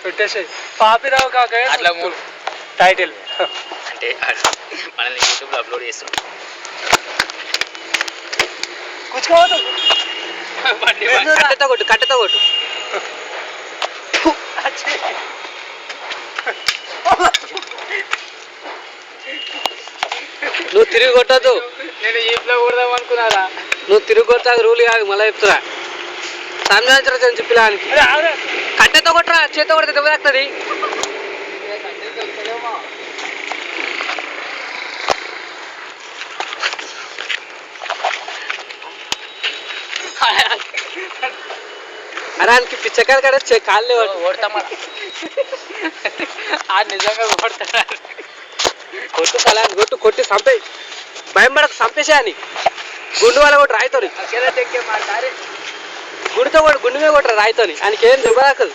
పెట్టేసి పాపిరావు కాక అట్లా టైటిల్ అంటే మనల్ని యూట్యూబ్లో అప్లోడ్ చేస్తున్నాం. కూర్చోవద్దు కట్టెతో కొట్టు, కట్టెతో కొట్టు. నువ్వు తిరిగి కొట్టద్దు. నేను ఈప్లో కొడదాం అనుకున్నారా? నువ్వు తిరిగి కొట్టాక రూల్ కాదు, మళ్ళీ చెప్తున్నా. సంజాయించడం చెప్పిలానికి కట్టెతో కొట్టరా, చేతితో కొడితే దెబ్బ తాకుతుంది. అరానికి పిచ్చకాయలు కాడ కాళ్ళు కొడతామా? నిజంగా కొడతా. కొట్టు కళాన్ని కొట్టు, కొట్టి చంపేయి. భయం పడకు, చంపేసా అని. గుండు వాళ్ళ కొట్టు రాయితోని, గుండుతో కొట్టు, గుండు మీద కొట్టరు రాయితోని. ఆయనకి ఏం దెబ్బ తాకదు.